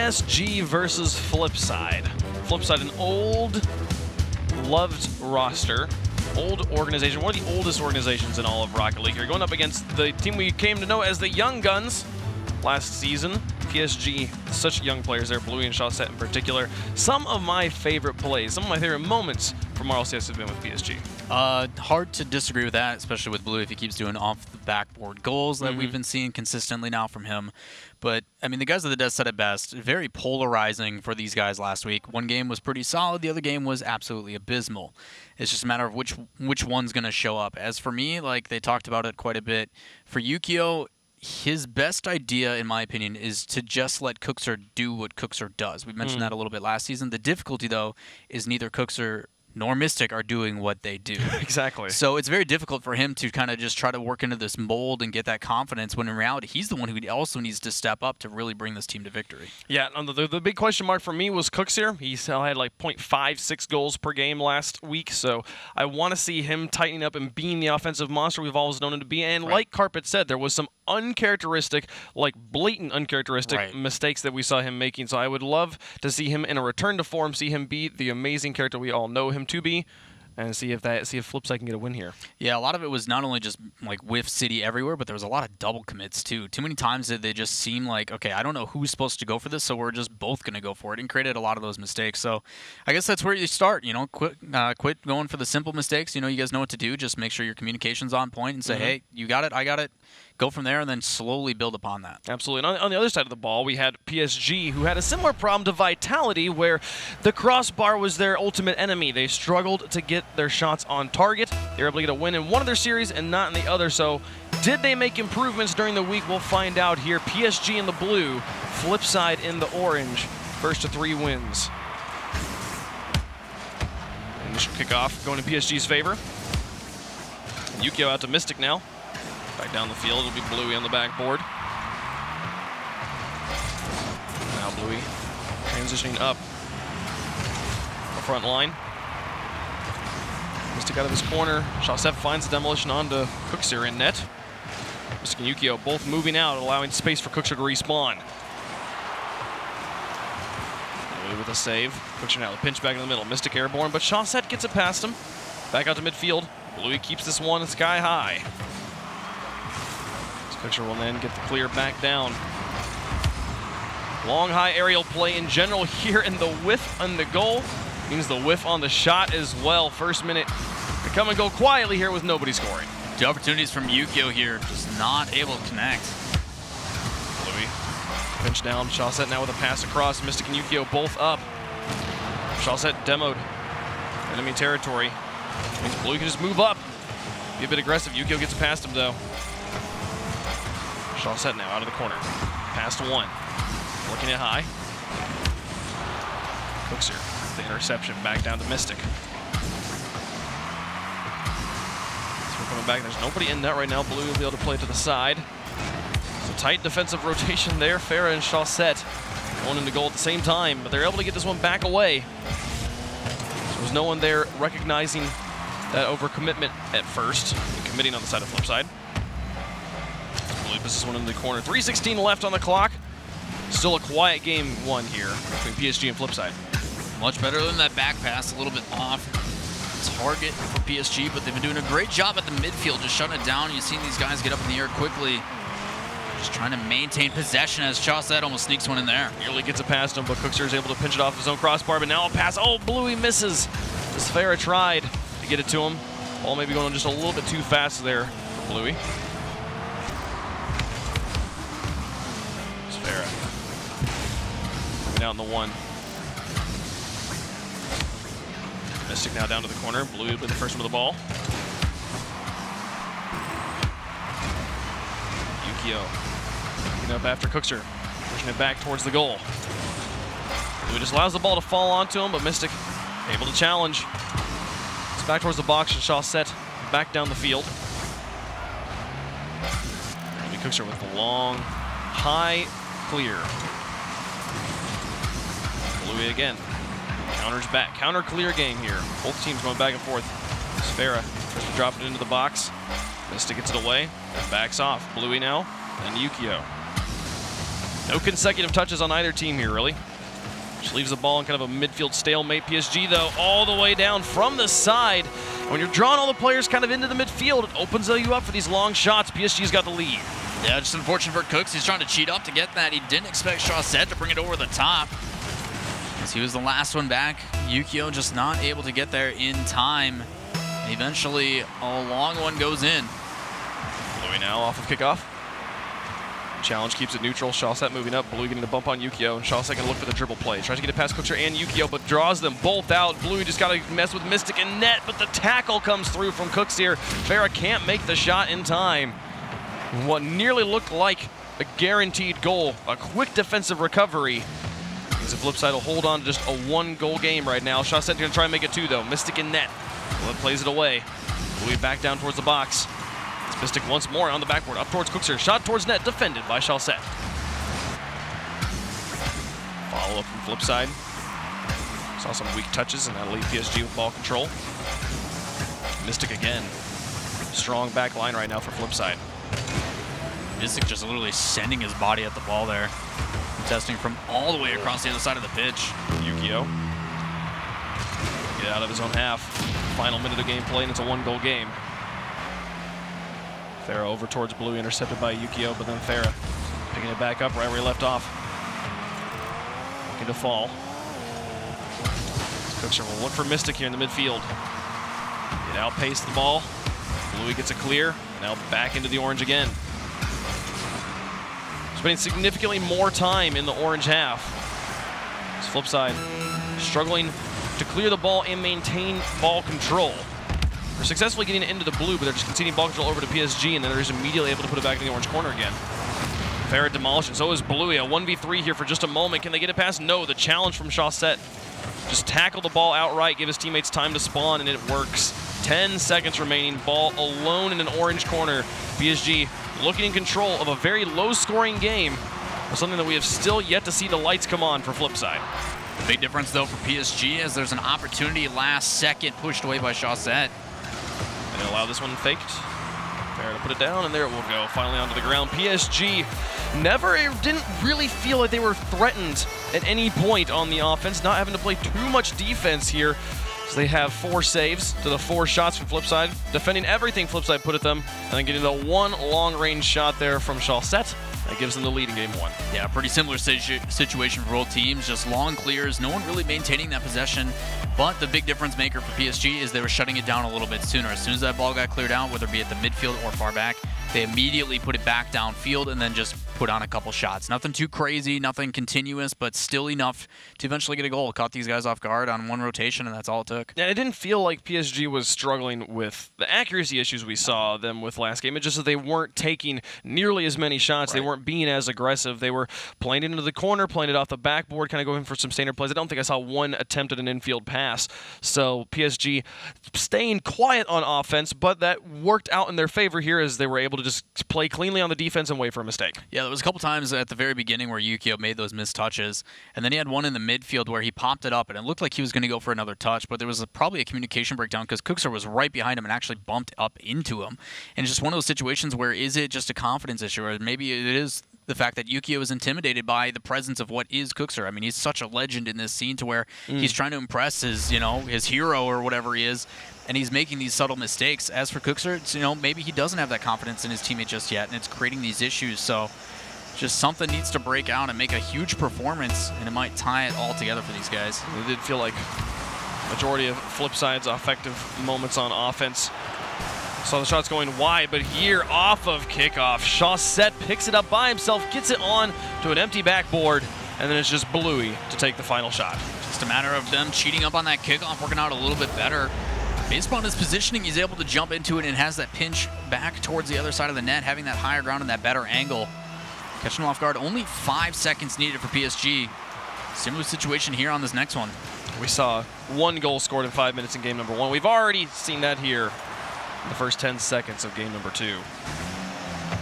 PSG versus FLIPSID. FLIPSID, an old, loved roster, old organization, one of the oldest organizations in all of Rocket League. You're going up against the team we came to know as the Young Guns last season. PSG, such young players there, Bluey and Chaussette in particular. Some of my favorite plays, some of my favorite moments from RLCS have been with PSG. Hard to disagree with that, especially with Bluey if he keeps doing off-the-backboard goals that we've been seeing consistently now from him. But, I mean, the guys of the desk said it best. Very polarizing for these guys last week. One game was pretty solid. The other game was absolutely abysmal. It's just a matter of which one's going to show up. As for me, like they talked about it quite a bit, for Yukio, his best idea, in my opinion, is to just let Cooksir do what Cooksir does. We mentioned that a little bit last season. The difficulty, though, is neither Cooksir nor Mystic are doing what they do. Exactly. So it's very difficult for him to kind of just try to work into this mold and get that confidence when in reality he's the one who also needs to step up to really bring this team to victory. Yeah, the big question mark for me was Cooksir. He still had like 0.56 goals per game last week, so I want to see him tightening up and being the offensive monster we've always known him to be. And like Carpet said, there was some uncharacteristic, like blatant uncharacteristic mistakes that we saw him making. So I would love to see him in a return to form, see him be the amazing character we all know him to be, and see if FLIPSID can get a win here. Yeah, a lot of it was not only just like whiff city everywhere, but there was a lot of double commits too. Too many times did they just seem like, okay, I don't know who's supposed to go for this, so we're just both going to go for it, and created a lot of those mistakes. So I guess that's where you start, you know, quit going for the simple mistakes. You know, you guys know what to do. Just make sure your communication's on point and say, hey, you got it, I got it. Go from there and then slowly build upon that. Absolutely. And on the other side of the ball, we had PSG, who had a similar problem to Vitality, where the crossbar was their ultimate enemy. They struggled to get their shots on target. They were able to get a win in one of their series and not in the other. So did they make improvements during the week? We'll find out here. PSG in the blue, FLIPSID in the orange. First to 3 wins. Initial kickoff going in PSG's favor. Yukio out to Mystic now. Back down the field, it'll be Bluey on the backboard. Now Bluey transitioning up the front line. Mystic out of his corner. Chaussette finds the demolition onto Cooksir in net. Mystic and Yukio both moving out, allowing space for Cooksir to respawn. Bluey with a save. Cooksir now the pinch back in the middle. Mystic airborne, but Chaussette gets it past him. Back out to midfield. Bluey keeps this one sky high. Cooksir will then get the clear back down. Long, high aerial play in general here, and the whiff on the goal means the whiff on the shot as well. First minute, they come and go quietly here with nobody scoring. 2 opportunities from Yukio here, just not able to connect. Bluey, pinch down. Chaussette now with a pass across. Mystic and Yukio both up. Chaussette demoed enemy territory. Means Bluey can just move up, be a bit aggressive. Yukio gets past him though. Chaussette now out of the corner. Pass to 1. Looking at high. Cooksir, the interception, back down to Mystic. So we're coming back. There's nobody in net right now. Blue will be able to play to the side. So tight defensive rotation there. Farah and Chaussette going into goal at the same time, but they're able to get this one back away. So there's no one there recognizing that overcommitment at first and committing on the side of FLIPSID. This is one in the corner. 3:16 left on the clock. Still a quiet game 1 here between PSG and FLIPSID. Much better than that back pass. A little bit off target for PSG, but they've been doing a great job at the midfield, just shutting it down. You've seen these guys get up in the air quickly. Just trying to maintain possession as Chaussette almost sneaks one in there. Nearly gets it past him, but Cooksir is able to pinch it off his own crossbar, but now a pass. Oh, Bluey misses. As Farah tried to get it to him. Ball maybe going just a little bit too fast there for Bluey. Out in the 1. Mystic now down to the corner. Blue with the first one with the ball. Yukio picking up after Cooksir, pushing it back towards the goal. Blue just allows the ball to fall onto him, but Mystic able to challenge. It's back towards the box, and Chaussette back down the field. Cooksir with the long, high clear. Bluey again. Counters back. Counter clear game here. Both teams going back and forth. Farah tries to drop it into the box. Mystic gets it away and backs off. Bluey now, and Yukio. No consecutive touches on either team here, really. Which leaves the ball in kind of a midfield stalemate. PSG, though, all the way down from the side. When you're drawing all the players kind of into the midfield, it opens you up for these long shots. PSG's got the lead. Yeah, just unfortunate for Cooks. He's trying to cheat up to get that. He didn't expect Chaussette to bring it over the top, as he was the last one back. Yukio just not able to get there in time. And eventually, a long one goes in. Bluey now off of kickoff. Challenge keeps it neutral. Chaussette moving up. Bluey getting a bump on Yukio, and Chaussette can look for the dribble play. Tries to get it past Cookser and Yukio, but draws them both out. Bluey just got to mess with Mystic and net, but the tackle comes through from Cooks here. Farah can't make the shot in time. What nearly looked like a guaranteed goal, a quick defensive recovery. As the flip side will hold on to just a 1-goal game right now. Chaussette going to try and make it 2, though. Mystic in net. Blood plays it away. Bluey back down towards the box. It's Mystic once more on the backboard, up towards Cookser. Shot towards net, defended by Chaussette. Follow up from flip side. Saw some weak touches, and that'll leave PSG with ball control. Mystic again. Strong back line right now for flip side. Mystic just literally sending his body at the ball there. Testing from all the way across the other side of the pitch. Yukio. Get out of his own half. Final minute of gameplay, and it's a 1-goal game. Farah over towards Blue, intercepted by Yukio, but then Farah picking it back up right where he left off. Looking to fall. Cookser will look for Mystic here in the midfield. It outpaced the ball. Bluey gets a clear. Now back into the orange again. Spending significantly more time in the orange half. This flip side struggling to clear the ball and maintain ball control. They're successfully getting it into the blue, but they're just continuing ball control over to PSG, and then they're just immediately able to put it back in the orange corner again. Farah demolished, and so is Bluey. A 1v3 here for just a moment. Can they get it past? No. The challenge from Chaussette. Just tackle the ball outright, give his teammates time to spawn, and it works. 10 seconds remaining. Ball alone in an orange corner. PSG looking in control of a very low-scoring game, something that we have still yet to see the lights come on for Flipside. Big difference, though, for PSG, as there's an opportunity last second pushed away by Chaussette. And they allow this one faked. Fair to put it down, and there it will go. Finally onto the ground. PSG didn't really feel like they were threatened at any point on the offense, not having to play too much defense here. So they have 4 saves to the 4 shots from Flipside, defending everything Flipside put at them, and then getting the 1 long-range shot there from Chaussette. That gives them the lead in game 1. Yeah, pretty similar situation for both teams. Just long clears, no one really maintaining that possession. But the big difference maker for PSG is they were shutting it down a little bit sooner. As soon as that ball got cleared out, whether it be at the midfield or far back, they immediately put it back downfield and then just put on a couple shots. Nothing too crazy, nothing continuous, but still enough to eventually get a goal. Caught these guys off guard on 1 rotation, and that's all it took. Yeah, it didn't feel like PSG was struggling with the accuracy issues we saw them with last game. It's just that they weren't taking nearly as many shots. Right. They weren't being as aggressive. They were playing it into the corner, playing it off the backboard, kind of going for some standard plays. I don't think I saw 1 attempt at an infield pass. So PSG staying quiet on offense, but that worked out in their favor here as they were able to just play cleanly on the defense and wait for a mistake. Yeah, there was a couple times at the very beginning where Yukio made those missed touches, and then he had one in the midfield where he popped it up, and it looked like he was going to go for another touch, but there was probably a communication breakdown because Cookser was right behind him and actually bumped up into him. And it's just one of those situations where is it just a confidence issue, or maybe it is the fact that Yukio is intimidated by the presence of what is Cookser. I mean, he's such a legend in this scene to where he's trying to impress his, his hero or whatever he is, and he's making these subtle mistakes. As for Cookser, it's, maybe he doesn't have that confidence in his teammate just yet, and it's creating these issues. So just something needs to break out and make a huge performance, and it might tie it all together for these guys. It did feel like majority of Flipside's effective moments on offense. Saw the shots going wide, but here off of kickoff, Chaussette picks it up by himself, gets it on to an empty backboard, and then it's just Bluey to take the final shot. Just a matter of them cheating up on that kickoff, working out a little bit better. Based upon his positioning, he's able to jump into it and has that pinch back towards the other side of the net, having that higher ground and that better angle. Catching him off guard, only 5 seconds needed for PSG. Similar situation here on this next one. We saw 1 goal scored in 5 minutes in game number 1. We've already seen that here in the first 10 seconds of game number 2.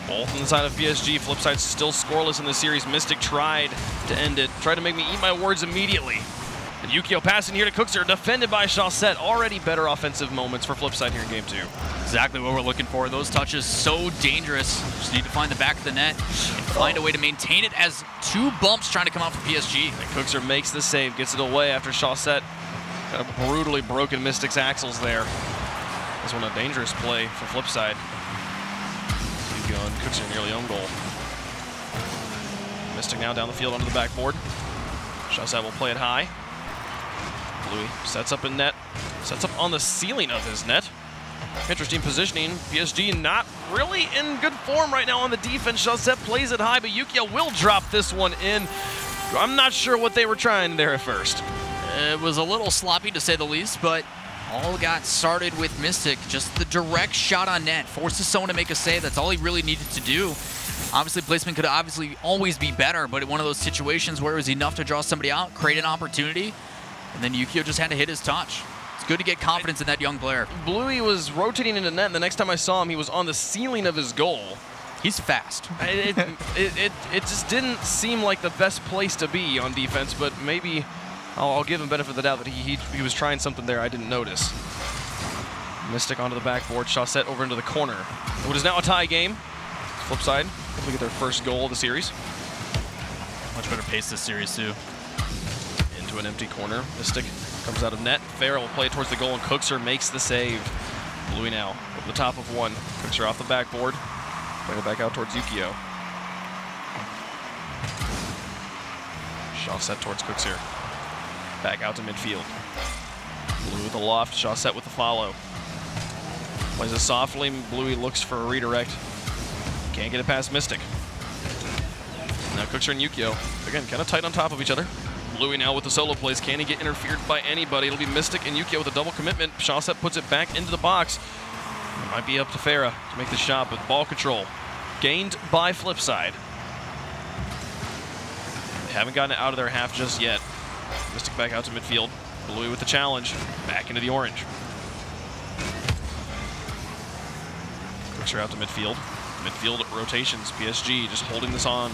Both on the side of PSG. Flipside still scoreless in the series. Mystic tried to end it. Tried to make me eat my words immediately. And Yukio passing here to Cookser, defended by Chaussette. Already better offensive moments for FLIPSID here in game 2. Exactly what we're looking for. Those touches so dangerous. Just need to find the back of the net and find a way to maintain it as 2 bumps trying to come out for PSG. And Cookser makes the save, gets it away after Chaussette kind of brutally broken Mystic's axles there. This one a dangerous play for FLIPSID. Yukio and Cookser nearly own goal. Mystic now down the field onto the backboard. Chaussette will play it high. Bluey sets up in net, sets up on the ceiling of his net. Interesting positioning. PSG not really in good form right now on the defense. Chaussette plays it high, but Yukio will drop this one in. I'm not sure what they were trying there at first. It was a little sloppy to say the least, but all got started with Mystic. Just the direct shot on net forces someone to make a save. That's all he really needed to do. Obviously, placement could obviously always be better, but in one of those situations where it was enough to draw somebody out, create an opportunity, and then Yukio just had to hit his touch. It's good to get confidence in that young player. Bluey was rotating into net, and the next time I saw him, he was on the ceiling of his goal. He's fast. It just didn't seem like the best place to be on defense, but maybe I'll give him benefit of the doubt that he was trying something there I didn't notice. Mystic onto the backboard, Chaussette over into the corner. What is now a tie game. FLIPSID, hopefully get their first goal of the series. Much better pace this series, too. Into an empty corner. Mystic comes out of net. Farrell will play it towards the goal, and Cookser makes the save. Bluey now over the top of one. Cookser off the backboard. Playing it back out towards Yukio. Chaussette towards Cookser. Back out to midfield. Bluey with the loft. Chaussette with the follow. Plays it softly. Bluey looks for a redirect. Can't get it past Mystic. Now Cookser and Yukio, again, kind of tight on top of each other. Bluey now with the solo plays. Can he get interfered by anybody? It'll be Mystic and Yukio with a double commitment. Chaussette puts it back into the box. It might be up to Farah to make the shot, but ball control gained by FLIPSID. They haven't gotten it out of their half just yet. Mystic back out to midfield. Bluey with the challenge. Back into the orange. Cookser out to midfield. Midfield rotations. PSG just holding this on.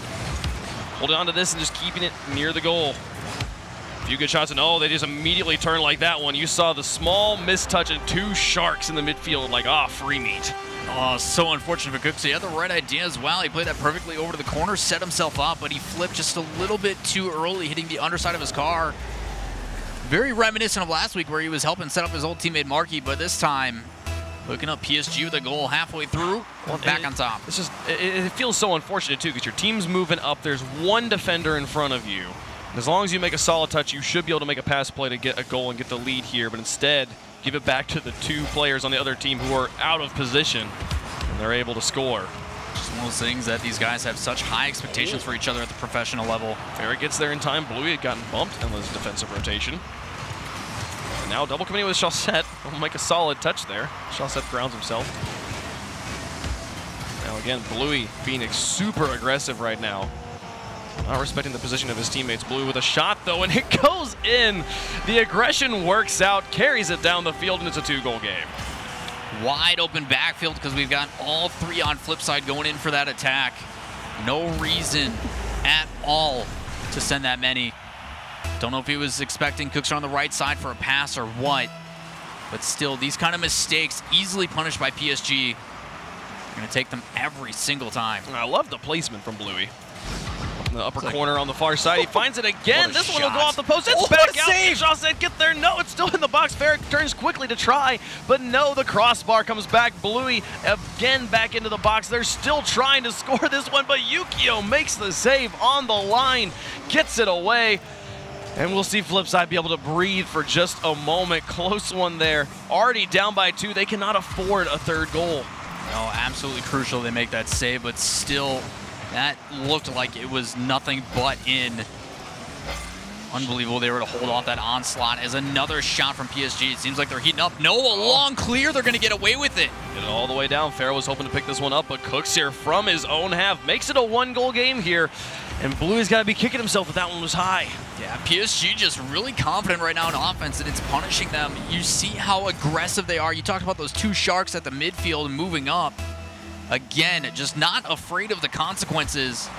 Holding on to this and just keeping it near the goal. A few good shots, and oh, they just immediately turn like that one. You saw the small mistouch and 2 sharks in the midfield, like, free meat. Oh, so unfortunate for Cookser. He had the right idea as well. He played that perfectly over to the corner, set himself up, but he flipped just a little bit too early, hitting the underside of his car. Very reminiscent of last week where he was helping set up his old teammate Markey, but this time hooking up PSG with a goal halfway through, back on top. It's just, it feels so unfortunate, too, because your team's moving up. There's one defender in front of you. And as long as you make a solid touch, you should be able to make a pass play to get a goal and get the lead here. But instead, give it back to the 2 players on the other team who are out of position, and they're able to score. Just one of those things that these guys have such high expectations for each other at the professional level. Farah gets there in time. Bluey had gotten bumped in his defensive rotation. Now double committing with Chaussette. Will make a solid touch there. Chaussette grounds himself. Now again, Bluey being super aggressive right now. Not respecting the position of his teammates. Bluey with a shot though, and it goes in. The aggression works out, carries it down the field, and it's a 2-goal game. Wide open backfield because we've got all 3 on FLIPSID going in for that attack. No reason at all to send that many. Don't know if he was expecting Cookser on the right side for a pass or what, but still, these kind of mistakes easily punished by PSG. They're going to take them every single time. I love the placement from Bluey. In the upper corner on the far side, he finds it again. This one will go off the post. It's back out. Chaussette get there. No, it's still in the box. Farah turns quickly to try, but no, the crossbar comes back. Bluey again back into the box. They're still trying to score this one, but Yukio makes the save on the line, gets it away. And we'll see FLIPSID be able to breathe for just a moment. Close one there. Already down by 2. They cannot afford a 3rd goal. No, absolutely crucial they make that save, but still, that looked like it was nothing but in. Unbelievable they were to hold off that onslaught as another shot from PSG. It seems like they're heating up. No, a long clear. They're going to get away with it. Get it all the way down. Farah was hoping to pick this one up, but Cookser from his own half makes it a 1-goal game here. And Bluey's got to be kicking himself if that one was high. Yeah, PSG just really confident right now in offense, and it's punishing them. You see how aggressive they are. You talked about those 2 sharks at the midfield and moving up. Again, just not afraid of the consequences.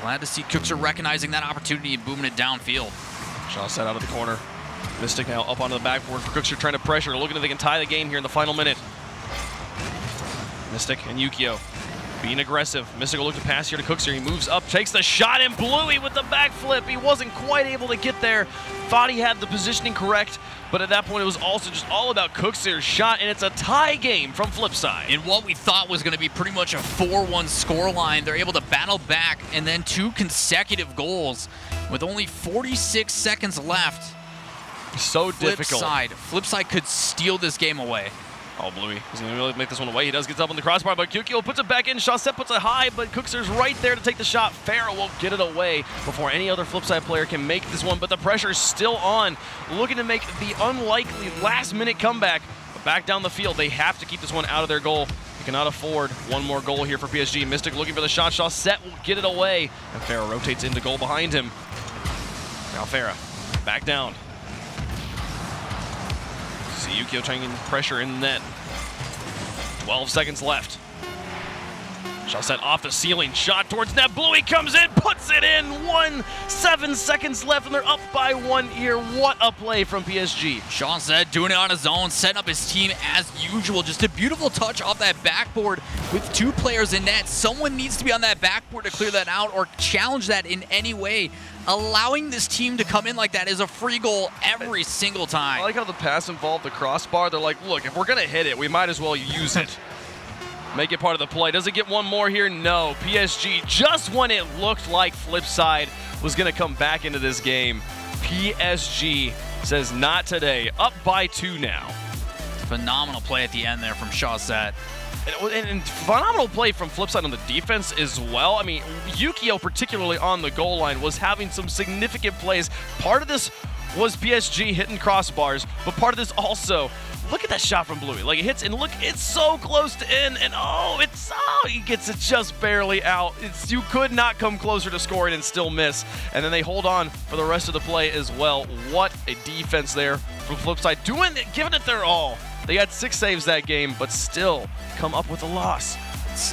Glad to see Cookser recognizing that opportunity and booming it downfield. Shaw set out of the corner. Mystic now up onto the backboard for Cookster, trying to pressure, looking if they can tie the game here in the final minute. Mystic and Yukio being aggressive. Mystic will look to pass here to Cookster. He moves up, takes the shot, and Bluey with the backflip. He wasn't quite able to get there. Thought he had the positioning correct, but at that point it was also just all about Cookster's shot, and it's a tie game from Flipside. In what we thought was going to be pretty much a 4-1 scoreline, they're able to battle back, and then 2 consecutive goals with only 46 seconds left. So difficult. Flipside could steal this game away. Oh, Bluey is going to really make this one away. He does get up on the crossbar, but Yukio puts it back in. Shawset puts it high, but Cookster's right there to take the shot. Farah will get it away before any other Flipside player can make this one, but the pressure is still on. Looking to make the unlikely last-minute comeback, but back down the field, they have to keep this one out of their goal. They cannot afford one more goal here for PSG. Mystic looking for the shot. Shawset will get it away, and Farah rotates into goal behind him. Now Farah back down. See Yukio trying to get pressure in the net. 12 seconds left. Shawset off the ceiling, shot towards net. Bluey comes in, puts it in. 7 seconds left, and they're up by 1 here. What a play from PSG. Shawset doing it on his own, setting up his team as usual. Just a beautiful touch off that backboard with 2 players in net. Someone needs to be on that backboard to clear that out or challenge that in any way. Allowing this team to come in like that is a free goal every single time. I like how the pass involved the crossbar. They're like, look, if we're going to hit it, we might as well use it. Make it part of the play. Does it get one more here? No. PSG, just when it looked like Flipside was going to come back into this game, PSG says not today. Up by 2 now. Phenomenal play at the end there from Shawset. And phenomenal play from Flipside on the defense as well. I mean, Yukio, particularly on the goal line, was having some significant plays. Part of this was PSG hitting crossbars, but part of this also, look at that shot from Bluey. Like, it hits, and look, it's so close to in, and he gets it just barely out. You could not come closer to scoring and still miss. And then they hold on for the rest of the play as well. What a defense there from Flipside, giving it their all. They had 6 saves that game, but still come up with a loss.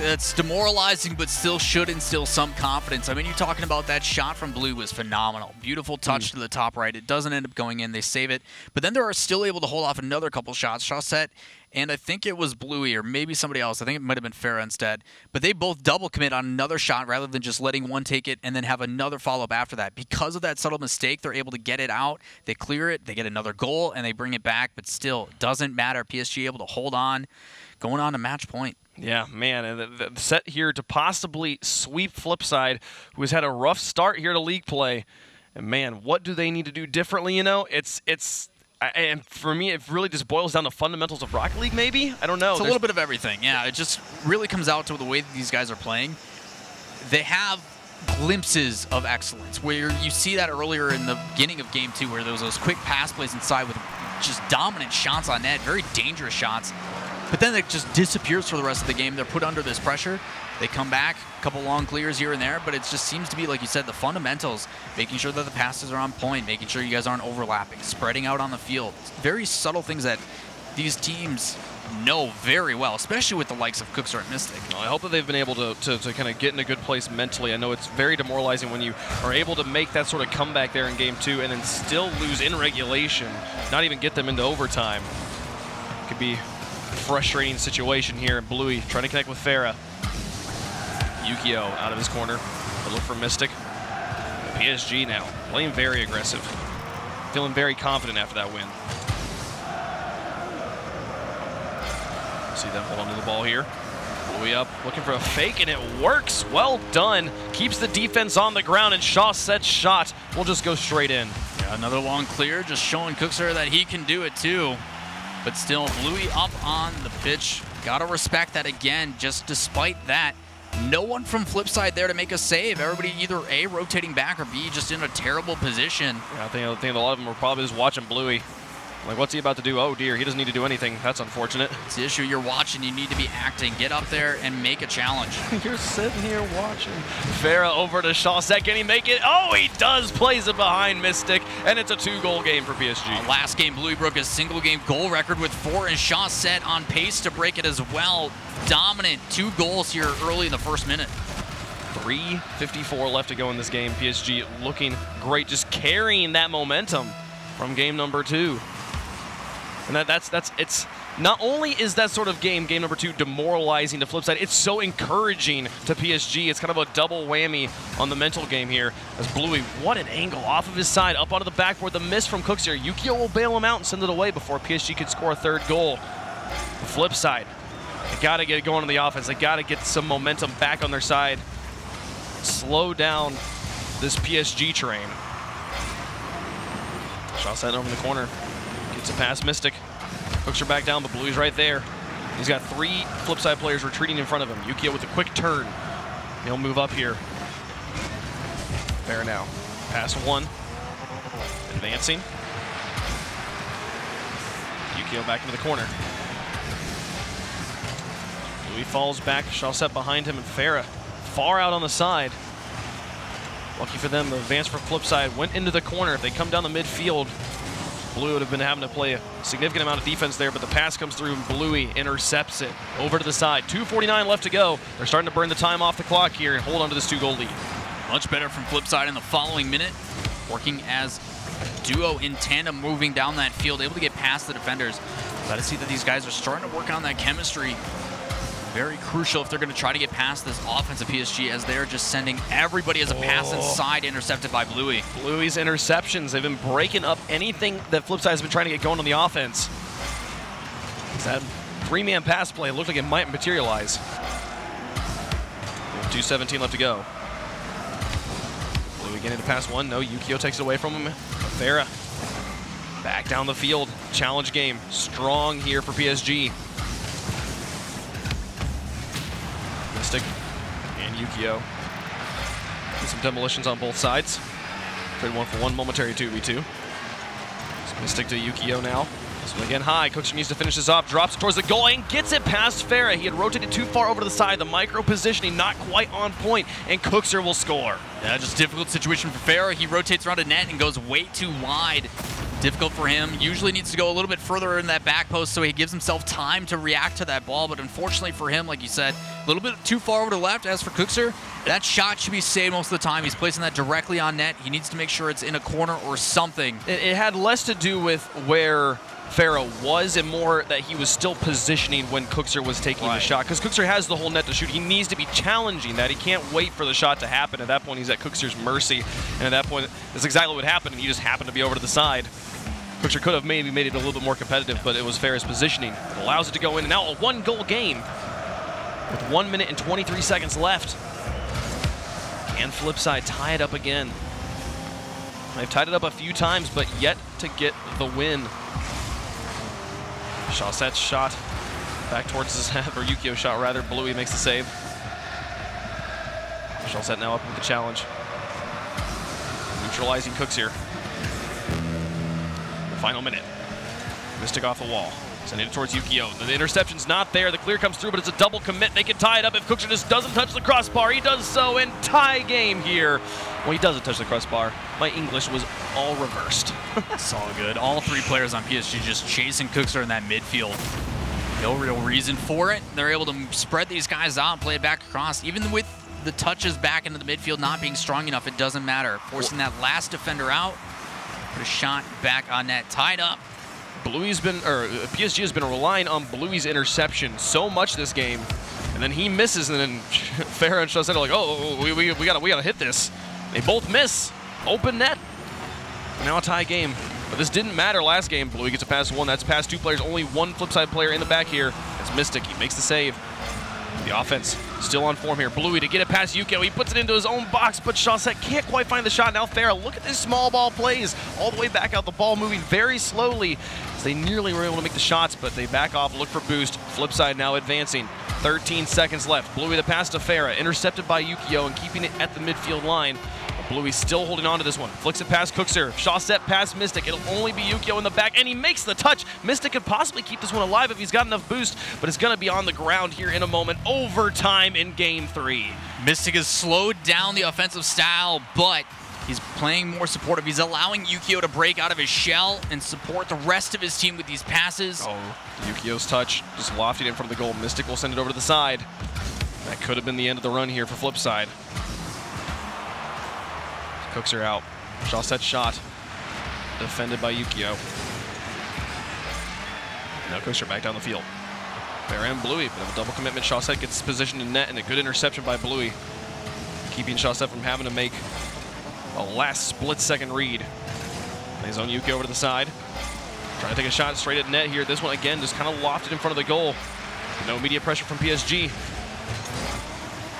It's demoralizing, but still should instill some confidence. I mean, you're talking about that shot from Blue was phenomenal. Beautiful touch to the top right. It doesn't end up going in. They save it. But then they are still able to hold off another couple shots. Shawset, and I think it was Bluey or maybe somebody else. I think it might have been Farah instead. But they both double commit on another shot rather than just letting one take it and then have another follow-up after that. Because of that subtle mistake, they're able to get it out. They clear it. They get another goal, and they bring it back. But still, it doesn't matter. PSG able to hold on, going on to match point. Yeah, man, and the set here to possibly sweep Flipside, who has had a rough start here to league play. And man, what do they need to do differently? You know, and for me, it really just boils down to fundamentals of Rocket League. Maybe, I don't know. It's a little bit of everything. Yeah, it just really comes out to the way that these guys are playing. They have glimpses of excellence where you see that earlier in the beginning of game 2, where there was those quick pass plays inside with just dominant shots on net, very dangerous shots. But then it just disappears for the rest of the game. They're put under this pressure. They come back, a couple long clears here and there, but it just seems to be, like you said, the fundamentals, making sure that the passes are on point, making sure you guys aren't overlapping, spreading out on the field. Very subtle things that these teams know very well, especially with the likes of Cookster and Mystic. Well, I hope that they've been able to kind of get in a good place mentally. I know it's very demoralizing when you are able to make that sort of comeback there in game 2 and then still lose in regulation, not even get them into overtime. It could be frustrating situation here. Bluey trying to connect with Farah. Yukio out of his corner. But look for Mystic. PSG now playing very aggressive. Feeling very confident after that win. See them hold on to the ball here. Bluey up, looking for a fake, and it works. Well done. Keeps the defense on the ground, and Shawset's shot will just go straight in. Yeah, another long clear, just showing Cookster that he can do it too. But still, Bluey up on the pitch. Gotta respect that again. Just despite that, no one from Flipside there to make a save. Everybody either A, rotating back, or B, just in a terrible position. Yeah, I think a lot of them were probably just watching Bluey. Like, what's he about to do? Oh, dear, he doesn't need to do anything. That's unfortunate. It's the issue. You're watching. You need to be acting. Get up there and make a challenge. You're sitting here watching. Farah over to Shawset. Can he make it? Oh, he does. Plays it behind Mystic, and it's a 2-goal game for PSG. Last game, Bluey broke his single-game goal record with 4, and Shawset on pace to break it as well. Dominant 2 goals here early in the first minute. 3:54 left to go in this game. PSG looking great, just carrying that momentum from game number 2. And it's not only is that sort of game number 2, demoralizing to FLIPSID, it's so encouraging to PSG. It's kind of a double whammy on the mental game here. As Bluey, what an angle off of his side, up onto the backboard. The miss from Cooks here. Yukio will bail him out and send it away before PSG could score a 3rd goal. The FLIPSID, they got to get it going on the offense. They got to get some momentum back on their side. Slow down this PSG train. Shot sent over in the corner. Gets it past Mystic. Hooks her back down, but Bluey's right there. He's got 3 FLIPSID players retreating in front of him. Yukio with a quick turn. He'll move up here. There now. Pass 1. Advancing. Yukio back into the corner. Bluey falls back. Chaussette behind him, and Farah far out on the side. Lucky for them, the advance for FLIPSID went into the corner. If they come down the midfield, Blue would have been having to play a significant amount of defense there, but the pass comes through and Bluey intercepts it over to the side. 2:49 left to go. They're starting to burn the time off the clock here and hold on to this 2-goal lead. Much better from FLIPSID in the following minute, working as a duo in tandem, moving down that field, able to get past the defenders. Got to see that these guys are starting to work on that chemistry. Very crucial if they're going to try to get past this offense of PSG, as they're just sending everybody as a pass inside, intercepted by Bluey. Bluey's interceptions, they've been breaking up anything that FLIPSID has been trying to get going on the offense. That 3-man pass play looked like it might materialize. 2:17 left to go. Bluey getting to pass 1. No, Yukio takes it away from him. Farah back down the field. Challenge game. Strong here for PSG. Mystic and Yukio. Get some demolitions on both sides. Trade 1-for-1, momentary 2v2. So Mystic to Yukio now. This one again high. Cookster needs to finish this off. Drops it towards the goal and gets it past Farah. He had rotated too far over to the side. The micro positioning not quite on point, and Cookster will score. Yeah, just difficult situation for Farah. He rotates around a net and goes way too wide. Difficult for him. Usually needs to go a little bit further in that back post so he gives himself time to react to that ball. But unfortunately for him, like you said, a little bit too far over to the left. As for Cookster, that shot should be saved most of the time. He's placing that directly on net. He needs to make sure it's in a corner or something. It had less to do with where Farah was and more that he was still positioning when Cookster was taking the shot. Because Cookster has the whole net to shoot. He needs to be challenging that. He can't wait for the shot to happen. At that point, he's at Cookster's mercy. And at that point, that's exactly what happened. And he just happened to be over to the side. Cookster could have maybe made it a little bit more competitive, but it was Farah's positioning. It allows it to go in. And now a 1-goal game with 1 minute and 23 seconds left. And FLIPSID tie it up again. They've tied it up a few times, but yet to get the win. Chaussette's shot back towards his head, or Yukio's shot rather. Bluey makes the save. Chaussette now up with the challenge. Neutralizing Cooks here. Final minute. Mystic off the wall. Sending it towards Yukio. The interception's not there. The clear comes through, but it's a double commit. They can tie it up if Cookster just doesn't touch the crossbar. He does so, and tie game here. Well, he doesn't touch the crossbar. My English was all reversed. It's all good. All 3 players on PSG just chasing Cookster in that midfield. No real reason for it. They're able to spread these guys out and play it back across. Even with the touches back into the midfield not being strong enough, it doesn't matter. Forcing that last defender out. Put a shot back on net, tied up. PSG has been relying on Bluey's interception so much this game, and then he misses, and then Farah and Chaussette are like, oh, we gotta hit this. They both miss. Open net. Now a tie game. But this didn't matter last game. Bluey gets a pass 1. That's past 2 players. Only 1 FLIPSID player in the back here. It's Mystic. He makes the save. The offense still on form here. Bluey to get it past Yukio. He puts it into his own box, but Chaussette can't quite find the shot. Now Farah, look at this small ball plays. All the way back out. The ball moving very slowly. As they nearly were able to make the shots, but they back off, look for boost. FLIPSID now advancing. 13 seconds left. Bluey the pass to Farah. Intercepted by Yukio and keeping it at the midfield line. Bluey still holding on to this one. Flicks it past Cookster. Chaussette past Mystic. It'll only be Yukio in the back, and he makes the touch. Mystic could possibly keep this one alive if he's got enough boost, but it's going to be on the ground here in a moment. Overtime in Game 3. Mystic has slowed down the offensive style, but he's playing more supportive. He's allowing Yukio to break out of his shell and support the rest of his team with these passes. Oh, Yukio's touch just lofted in front of the goal. Mystic will send it over to the side. That could have been the end of the run here for Flipside. Cooks are out. Chaussette shot. Defended by Yukio. Now Cooks are back down the field. Fair and Bluey, but a double commitment. Chaussette gets positioned in net, and a good interception by Bluey, keeping Chaussette from having to make a last split-second read. His own Yukio over to the side. Trying to take a shot straight at net here. This one, again, just kind of lofted in front of the goal. No immediate pressure from PSG.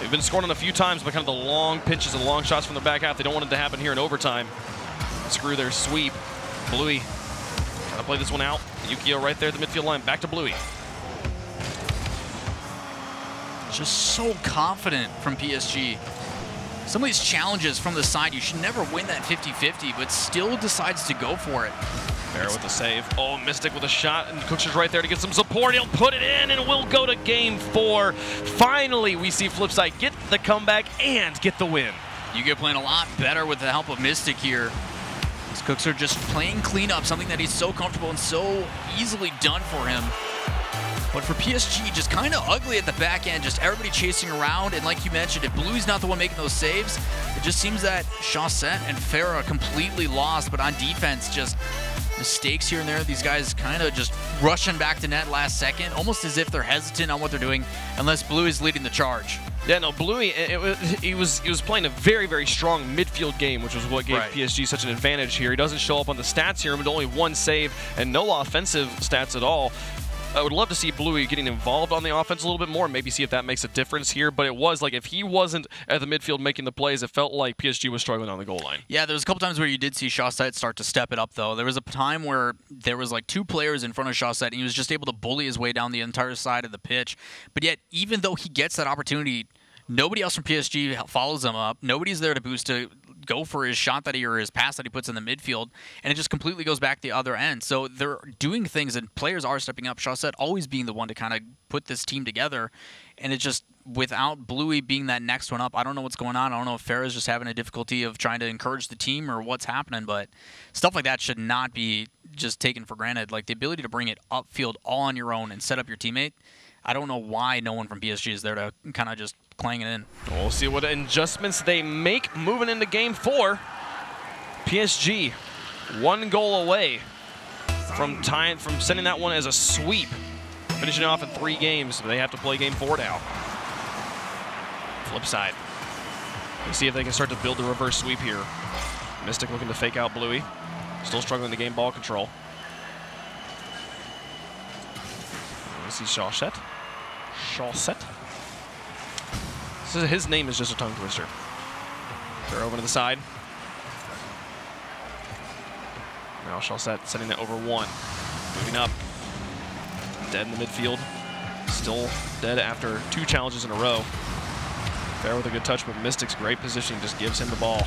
They've been scoring on a few times, but kind of the long pitches and long shots from the back half. They don't want it to happen here in overtime. Screw their sweep. Bluey trying to play this one out. Yukio right there at the midfield line. Back to Bluey. Just so confident from PSG. Some of these challenges from the side, you should never win that 50-50, but still decides to go for it. Fair with the save. Oh, Mystic with a shot, and Cooks is right there to get some support. He'll put it in, and we'll go to game 4. Finally, we see Flipside get the comeback and get the win. You get playing a lot better with the help of Mystic here. These Cooks are just playing cleanup, something that he's so comfortable and so easily done for him. But for PSG, just kind of ugly at the back end, just everybody chasing around. And like you mentioned, if Bluey's not the one making those saves, it just seems that Chaussette and Farah completely lost. But on defense, just mistakes here and there. These guys kind of just rushing back to net last second, almost as if they're hesitant on what they're doing, unless Bluey's leading the charge. Yeah, no, Bluey, he was playing a very, very strong midfield game, which was what gave PSG such an advantage here. He doesn't show up on the stats here, but only 1 save and no offensive stats at all. I would love to see Bluey getting involved on the offense a little bit more, and maybe see if that makes a difference here. But it was like if he wasn't at the midfield making the plays, it felt like PSG was struggling on the goal line. Yeah, there was a couple times where you did see Chaussette start to step it up, though. There was a time where there was like 2 players in front of Chaussette, and he was just able to bully his way down the entire side of the pitch. But yet, even though he gets that opportunity, nobody else from PSG follows him up. Nobody's there to boost to go for his shot that or his pass that he puts in the midfield, and it just completely goes back the other end. So they're doing things, and players are stepping up. Chaussette always being the one to kind of put this team together, and it just, without Bluey being that next one up, I don't know what's going on. I don't know if Farah's just having a difficulty of trying to encourage the team or what's happening, but stuff like that should not be just taken for granted. Like the ability to bring it upfield all on your own and set up your teammate, I don't know why no one from PSG is there to kind of just clang it in. We'll see what adjustments they make moving into game 4. PSG 1 goal away from sending that one as a sweep, finishing off in 3 games. They have to play game 4 now. Flipside. Let's see if they can start to build the reverse sweep here. Mystic looking to fake out Bluey. Still struggling to gain ball control. We see Chaussette. So his name is just a tongue twister. They're over to the side. Now Chaussette sending it over 1. Moving up. Dead in the midfield. Still dead after 2 challenges in a row. Fair with a good touch, but Mystic's great positioning just gives him the ball.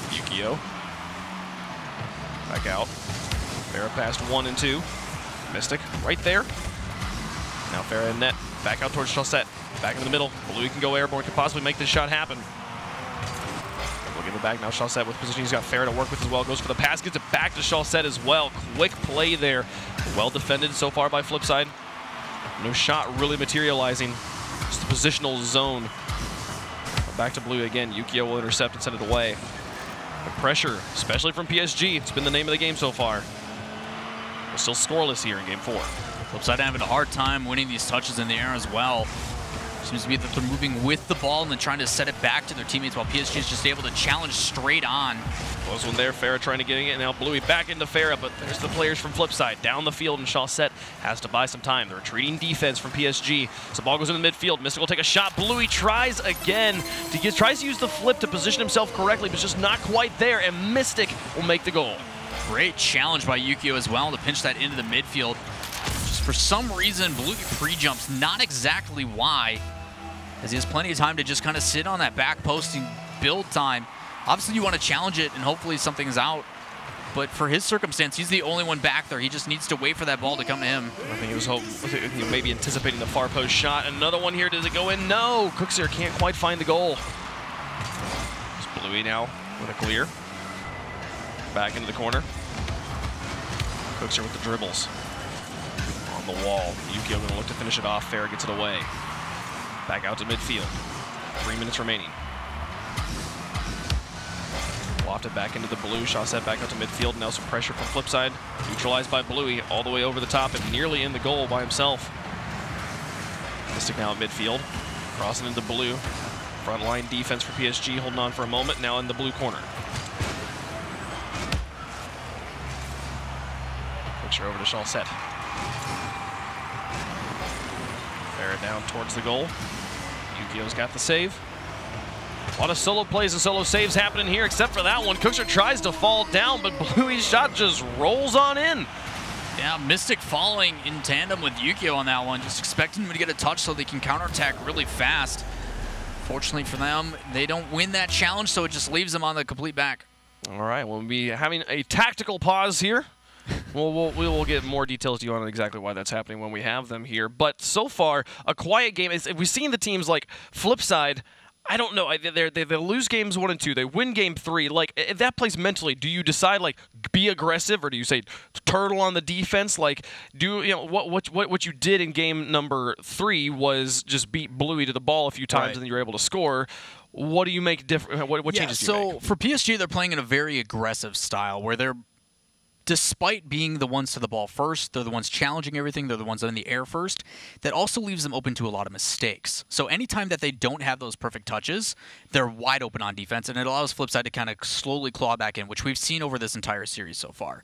Yukio. Back out. Farah passed 1 and 2. Mystic right there. Now Farah in net. Back out towards Chaussette. Back in the middle. Bluey can go airborne, can possibly make this shot happen. We'll give it back now. Chaussette with position. He's got Farah to work with as well. Goes for the pass. Gets it back to Chaussette as well. Quick play there. Well defended so far by Flipside. No shot really materializing. Just a positional zone. Back to Bluey again. Yukio will intercept and send it away. The pressure, especially from PSG. It's been the name of the game so far. We're still scoreless here in game 4. Flipside having a hard time winning these touches in the air as well. Seems to be that they're moving with the ball and then trying to set it back to their teammates while PSG is just able to challenge straight on. Close one there. Farah trying to get it. Now Bluey back into Farah, but there's the players from Flipside down the field, and Chaussette has to buy some time. The retreating defense from PSG. So ball goes in the midfield. Mystic will take a shot. Bluey tries again. Tries to use the flip to position himself correctly, but just not quite there, and Mystic will make the goal. Great challenge by Yukio as well to pinch that into the midfield. Just for some reason, Bluey pre-jumps, not exactly why, as he has plenty of time to just kind of sit on that back post and build time. Obviously, you want to challenge it, and hopefully something's out. But for his circumstance, he's the only one back there. He just needs to wait for that ball to come to him. I think he was maybe anticipating the far post shot. Another one here. Does it go in? No. Cooks here can't quite find the goal. It's Bluey now with a clear. Back into the corner. Cooks here with the dribbles. On the wall. Yukio going to look to finish it off. Farah gets it away. Back out to midfield. 3 minutes remaining. Lofted back into the blue. Chaussette back out to midfield. Now some pressure from Flipside. Neutralized by Bluey all the way over the top and nearly in the goal by himself. Mystic now at midfield. Crossing into blue. Front line defense for PSG holding on for a moment. Now in the blue corner. Picture over to Chaussette. Farah down towards the goal. Yukio's got the save. A lot of solo plays and solo saves happening here, except for that one. Cookser tries to fall down, but Bluey's shot just rolls on in. Yeah, Mystic following in tandem with Yukio on that one, just expecting him to get a touch so they can counterattack really fast. Fortunately for them, they don't win that challenge, so it just leaves them on the complete back. All right, we'll be having a tactical pause here. We will get more details to you on exactly why that's happening when we have them here. But so far, a quiet game. We've seen the teams like Flipside. I don't know. They lose games 1 and 2. They win game 3. Like, if that plays mentally, do you decide like be aggressive, or do you say turtle on the defense? Like, what you did in game number 3 was just beat Bluey to the ball a few times, and then you were able to score. What do you make different? What changes do you make? So for PSG, they're playing in a very aggressive style where they're, despite being the ones to the ball first, they're the ones challenging everything, they're the ones in the air first. That also leaves them open to a lot of mistakes. So anytime that they don't have those perfect touches, they're wide open on defense, and it allows Flipside to kind of slowly claw back in, which we've seen over this entire series so far.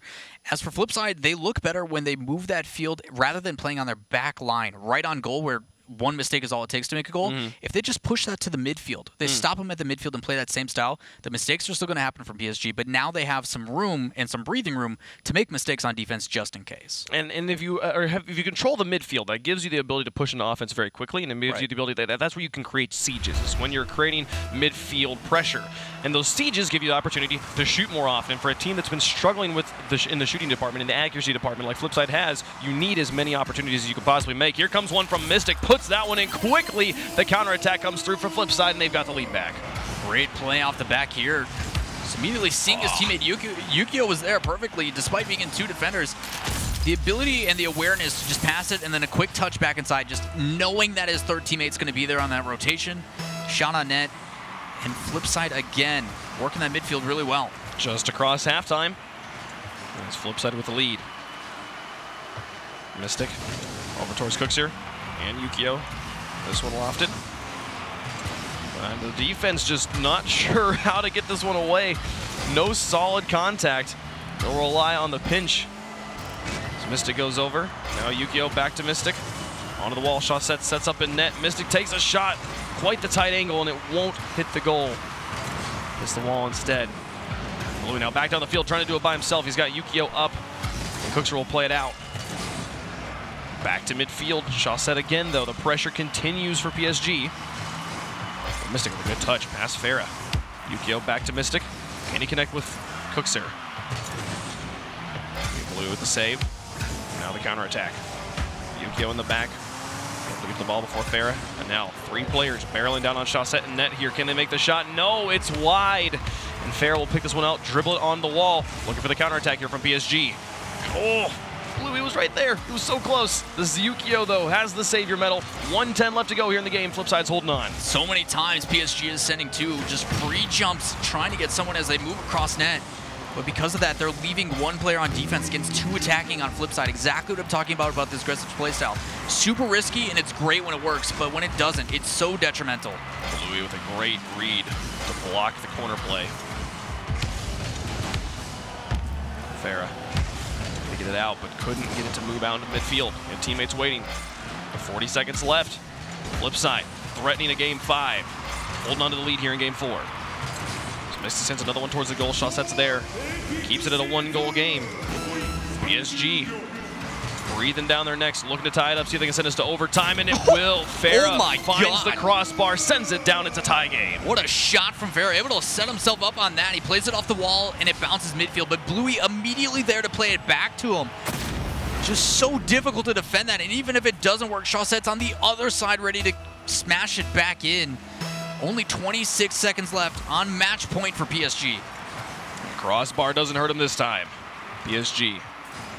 As for Flipside, they look better when they move that field rather than playing on their back line, right on goal, where one mistake is all it takes to make a goal. If they just push that to the midfield, they stop them at the midfield and play that same style, the mistakes are still going to happen from PSG, but now they have some room and some breathing room to make mistakes on defense just in case. And if you if you control the midfield, that gives you the ability to push into offense very quickly, and it gives you the ability that's where you can create sieges. Is when you're creating midfield pressure, and those sieges give you the opportunity to shoot more often. And for a team that's been struggling with in the shooting department, in the accuracy department, like Flipside has, you need as many opportunities as you could possibly make. Here comes one from Mystic. Puts that one in quickly. The counterattack comes through for Flipside, and they've got the lead back. Great play off the back here. Just immediately seeing his teammate Yukio was there perfectly, despite being in 2 defenders. The ability and the awareness to just pass it and then a quick touch back inside, just knowing that his third teammate's going to be there on that rotation. Shot on net, and Flipside again, working that midfield really well. Just across halftime. It's Flipside with the lead. Mystic over towards Cooks here, and Yukio. This one lofted. And the defense just not sure how to get this one away. No solid contact. They'll rely on the pinch. So Mystic goes over. Now Yukio back to Mystic. Onto the wall. Chaussette sets up in net. Mystic takes a shot. Quite the tight angle, and it won't hit the goal. Hits the wall instead. Blue now back down the field trying to do it by himself. He's got Yukio up. And Cookser will play it out. Back to midfield. Chaussette again, though. The pressure continues for PSG. Mystic with a good touch. Pass Farah. Yukio back to Mystic. Can he connect with Cookser? Blue with the save. Now the counterattack. Yukio in the back. Able to get the ball before Farah. And now 3 players barreling down on Chaussette and net here. Can they make the shot? No, it's wide. And Farah will pick this one out, dribble it on the wall. Looking for the counterattack here from PSG. Oh! Bluey was right there. He was so close. This Yukio, though, has the savior medal. 1:10 left to go here in the game. Flipside's holding on. So many times PSG is sending 2 just free jumps, trying to get someone as they move across net. But because of that, they're leaving 1 player on defense against 2 attacking on Flipside. Exactly what I'm talking about this aggressive playstyle. Super risky, and it's great when it works, but when it doesn't, it's so detrimental. Bluey with a great read to block the corner play. Farah. To get it out, but couldn't get it to move out into midfield. And teammates waiting. 40 seconds left. Flipside threatening a game 5. Holding on to the lead here in game 4. So Mystic sends another one towards the goal. Chaussette's there. Keeps it at a 1-goal game. PSG breathing down their necks, looking to tie it up, see if they can send us to overtime, and it will. Farah finds the crossbar, sends it down. It's a tie game. What a shot from Farah, able to set himself up on that. He plays it off the wall, and it bounces midfield, but Bluey immediately there to play it back to him. Just so difficult to defend that, and even if it doesn't work, Chaussette's on the other side ready to smash it back in. Only 26 seconds left on match point for PSG. Crossbar doesn't hurt him this time. PSG.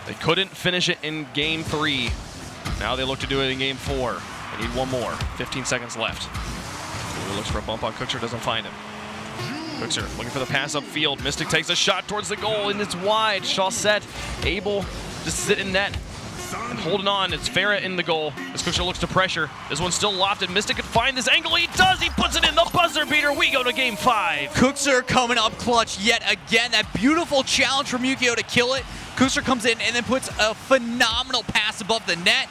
They couldn't finish it in game 3. Now they look to do it in game 4. They need one more. 15 seconds left. Blue looks for a bump on Cookser, doesn't find him. Cookser looking for the pass upfield. Mystic takes a shot towards the goal, and it's wide. Chaussette able to sit in net and holding on. It's Farah in the goal as Cookser looks to pressure. This one's still lofted. Mystic could find this angle. He does. He puts it in the buzzer beater. We go to game 5. Cookser coming up clutch yet again. That beautiful challenge from Yukio to kill it. Cookser comes in and then puts a phenomenal pass above the net.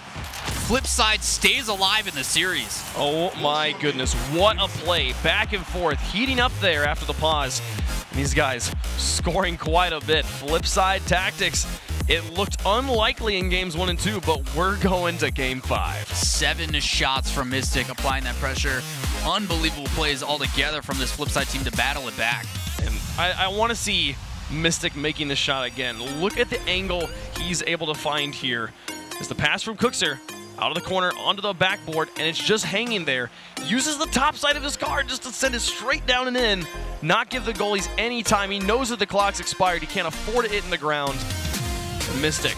FLIPSID stays alive in the series. Oh my goodness, what a play. Back and forth, heating up there after the pause. And these guys scoring quite a bit. FLIPSID tactics. It looked unlikely in games 1 and 2, but we're going to game 5. 7 shots from Mystic, applying that pressure. Unbelievable plays altogether from this FLIPSID team to battle it back. And I want to see Mystic making the shot again. Look at the angle he's able to find here. As the pass from Cookser out of the corner onto the backboard, and it's just hanging there. Uses the top side of his card just to send it straight down and in. Not give the goalies any time. He knows that the clock's expired. He can't afford to hit in the ground. Mystic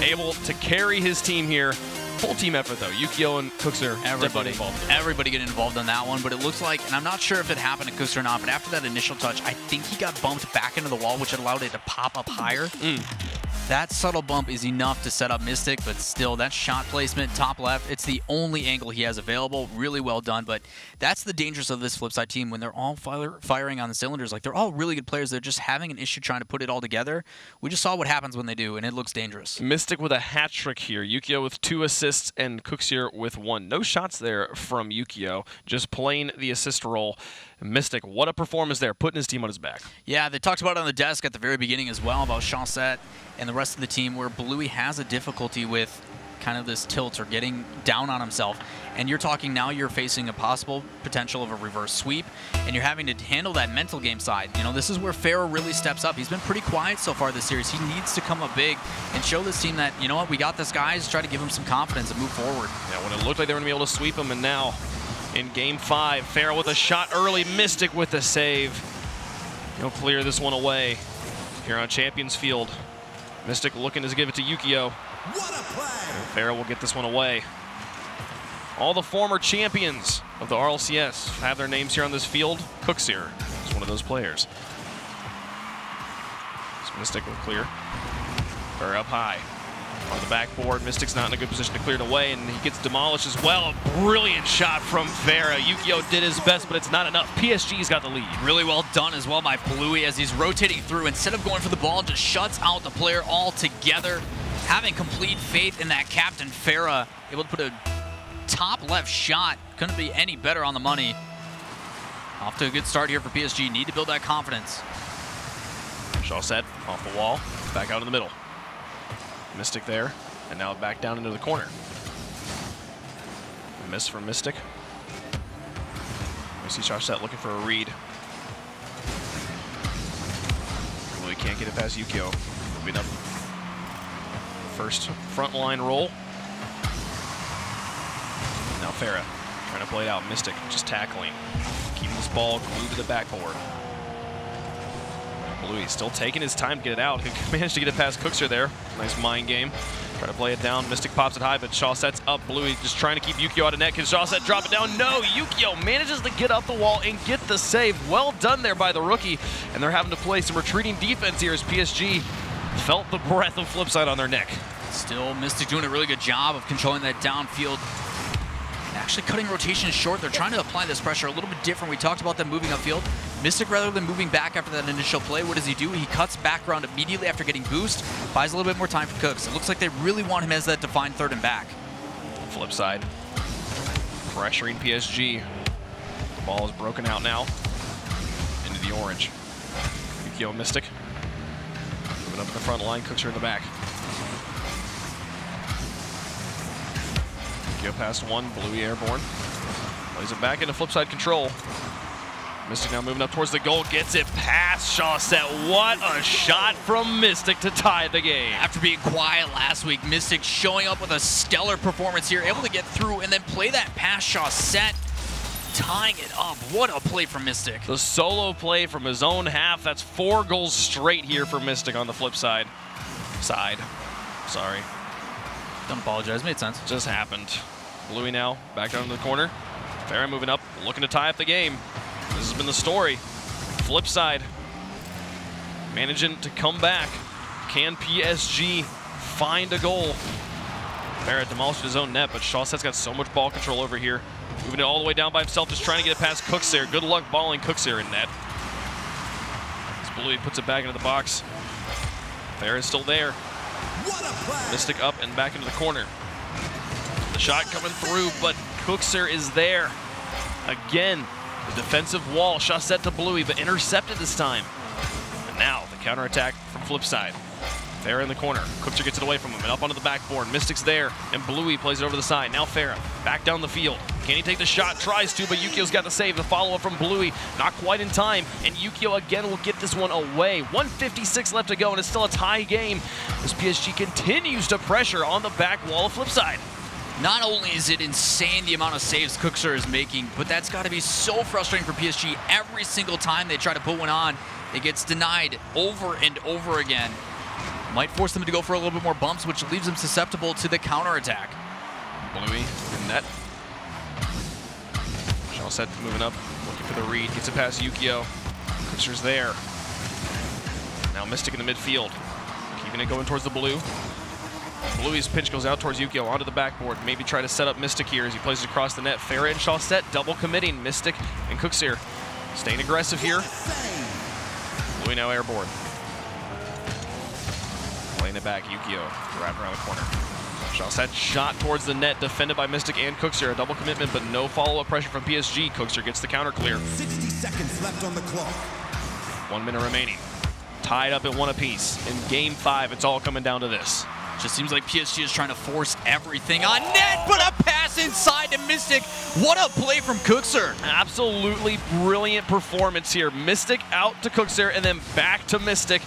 able to carry his team here. Full team effort though. Yukio and Cookser everybody getting involved on that one, but it looks like, and I'm not sure if it happened to Cookser or not, but after that initial touch, I think he got bumped back into the wall, which allowed it to pop up higher. That subtle bump is enough to set up Mystic, but still, that shot placement, top left, it's the only angle he has available. Really well done, but that's the dangers of this FLIPSID team when they're all firing on the cylinders. Like, they're all really good players. They're just having an issue trying to put it all together. We just saw what happens when they do, and it looks dangerous. Mystic with a hat trick here. Yukio with 2 assists and Cookser with 1. No shots there from Yukio, just playing the assist role. Mystic, what a performance there, putting his team on his back. Yeah, they talked about it on the desk at the very beginning as well about Chaussette and the rest of the team, where Bluey has a difficulty with kind of this tilt or getting down on himself. And you're talking now you're facing a possible potential of a reverse sweep, and you're having to handle that mental game side. You know, this is where Farah really steps up. He's been pretty quiet so far this series. He needs to come up big and show this team that, you know what, we got this, guys. Try to give him some confidence and move forward. Yeah, when it looked like they were going to be able to sweep him, and now in game 5, Farah with a shot early, Mystic with the save. He'll clear this one away here on Champions Field. Mystic looking to give it to Yukio. What a play! And Farah will get this one away. All the former champions of the RLCS have their names here on this field. Cookser is one of those players. So Mystic will clear. Farah up high. On the backboard, Mystic's not in a good position to clear it away, and he gets demolished as well. A brilliant shot from Farah. Yukio did his best, but it's not enough. PSG's got the lead. Really well done as well by Bluey as he's rotating through. Instead of going for the ball, just shuts out the player altogether. Having complete faith in that captain, Farah, able to put a top left shot. Couldn't be any better on the money. Off to a good start here for PSG. Need to build that confidence. Chaussette off the wall, back out in the middle. Mystic there, and now back down into the corner. A miss from Mystic. We see Chaussette looking for a read. Really can't get it past Yukio. Moving up. First front line roll. Now Farah trying to play it out. Mystic just tackling. Keeping this ball glued to the backboard. Bluey still taking his time to get it out. He managed to get it past Cookser there. Nice mind game. Try to play it down. Mystic pops it high, but Chaussette's up. Bluey just trying to keep Yukio out of net. Can Chaussette drop it down? No! Yukio manages to get up the wall and get the save. Well done there by the rookie. And they're having to play some retreating defense here as PSG felt the breath of FLIPSID on their neck. Still, Mystic doing a really good job of controlling that downfield. Actually cutting rotations short. They're trying to apply this pressure a little bit different. We talked about them moving upfield. Mystic, rather than moving back after that initial play, what does he do? He cuts back around immediately after getting boost, buys a little bit more time for Cooks. It looks like they really want him as that defined third and back. FLIPSID pressuring PSG. The ball is broken out now into the orange. Yukio Mystic moving up in the front line. Cooks are in the back. Past one, Bluey airborne. Plays it back into FLIPSID control. Mystic now moving up towards the goal, gets it past Chaussette. What a shot from Mystic to tie the game. After being quiet last week, Mystic showing up with a stellar performance here, able to get through and then play that past Chaussette, tying it up. What a play from Mystic. The solo play from his own half. That's 4 goals straight here for Mystic on the FLIPSID side. Sorry. Don't apologize. Made sense. Just happened. Bluey now back down to the corner. Farah moving up, looking to tie up the game. This has been the story. FLIPSID managing to come back. Can PSG find a goal? Farah demolished his own net, but Shawset's got so much ball control over here. Moving it all the way down by himself, just trying to get it past Cookser. Good luck balling Cookser in net. As Bluey puts it back into the box. Farah's still there. Mystic up and back into the corner. The shot coming through, but Cookser is there. Again, the defensive wall. Shawset to Bluey, but intercepted this time. And now the counterattack from FLIPSID. Farah in the corner. Cookser gets it away from him and up onto the backboard. Mystic's there, and Bluey plays it over the side. Now Farah back down the field. Can he take the shot? Tries to, but Yukio's got the save. The follow-up from Bluey, not quite in time, and Yukio again will get this one away. 1:56 left to go, and it's still a tie game as PSG continues to pressure on the back wall of FLIPSID. Not only is it insane the amount of saves Cookser is making, but that's got to be so frustrating for PSG. Every single time they try to put one on, it gets denied over and over again. Might force them to go for a little bit more bumps, which leaves them susceptible to the counterattack. Bluey in net. Shawset moving up, looking for the read, gets it past Yukio. Cookser's there. Now Mystic in the midfield, keeping it going towards the blue. Bluey's pitch goes out towards Yukio onto the backboard. Maybe try to set up Mystic here as he plays it across the net. Farah and Shawset double committing. Mystic and Cookser staying aggressive here. Bluey now airborne. Playing it back, Yukio driving around the corner. Shawset shot towards the net, defended by Mystic and Cookser. A double commitment, but no follow-up pressure from PSG. Cookser gets the counter clear. 60 seconds left on the clock. 1 minute remaining. Tied up at 1 apiece. In game 5, it's all coming down to this. Just seems like PSG is trying to force everything on net, but a pass inside to Mystic. What a play from Cookser. Absolutely brilliant performance here. Mystic out to Cookser and then back to Mystic.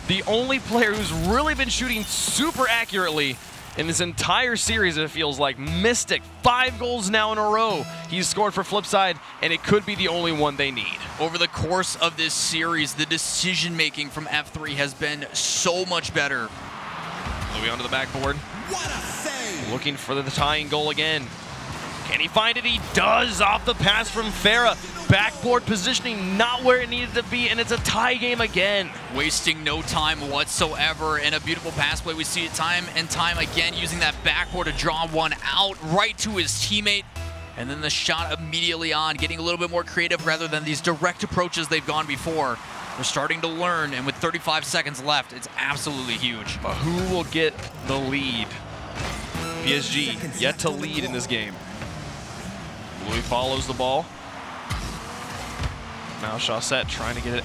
The only player who's really been shooting super accurately in this entire series, it feels like. Mystic, 5 goals now in a row. He's scored for FLIPSID, and it could be the only one they need. Over the course of this series, the decision-making from F3 has been so much better. Bluey onto the backboard. What a save! Looking for the tying goal again. Can he find it? He does, off the pass from Farah. Backboard positioning not where it needed to be, and it's a tie game again. Wasting no time whatsoever, and a beautiful pass play. We see it time and time again, using that backboard to draw one out right to his teammate. And then the shot immediately on, getting a little bit more creative rather than these direct approaches they've gone before. They're starting to learn, and with 35 seconds left, it's absolutely huge. But who will get the lead? PSG yet to lead in this game. Bluey follows the ball. Now Shawset trying to get it,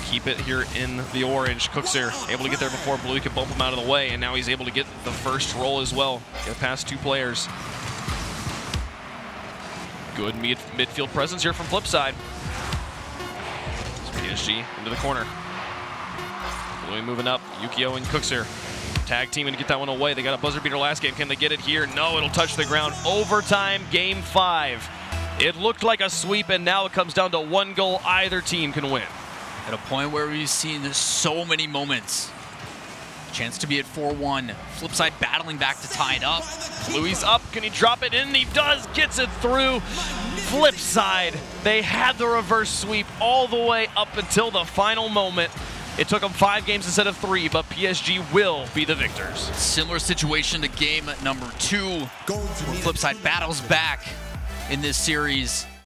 keep it here in the orange. Cookser able to get there before Bluey could bump him out of the way, and now he's able to get the first roll as well. Get past 2 players. Good midfield presence here from FLIPSID. PSG into the corner. Bluey moving up. Yukio and Cookser tag teaming to get that one away. They got a buzzer beater last game. Can they get it here? No, it'll touch the ground. Overtime, game 5. It looked like a sweep, and now it comes down to 1 goal. Either team can win. At a point where we've seen so many moments. Chance to be at 4-1. FLIPSID battling back to tie it up. Bluey's up. Can he drop it in? He does. Gets it through. FLIPSID. They had the reverse sweep all the way up until the final moment. It took them 5 games instead of 3, but PSG will be the victors. Similar situation to game number 2. FLIPSID battles back in this series.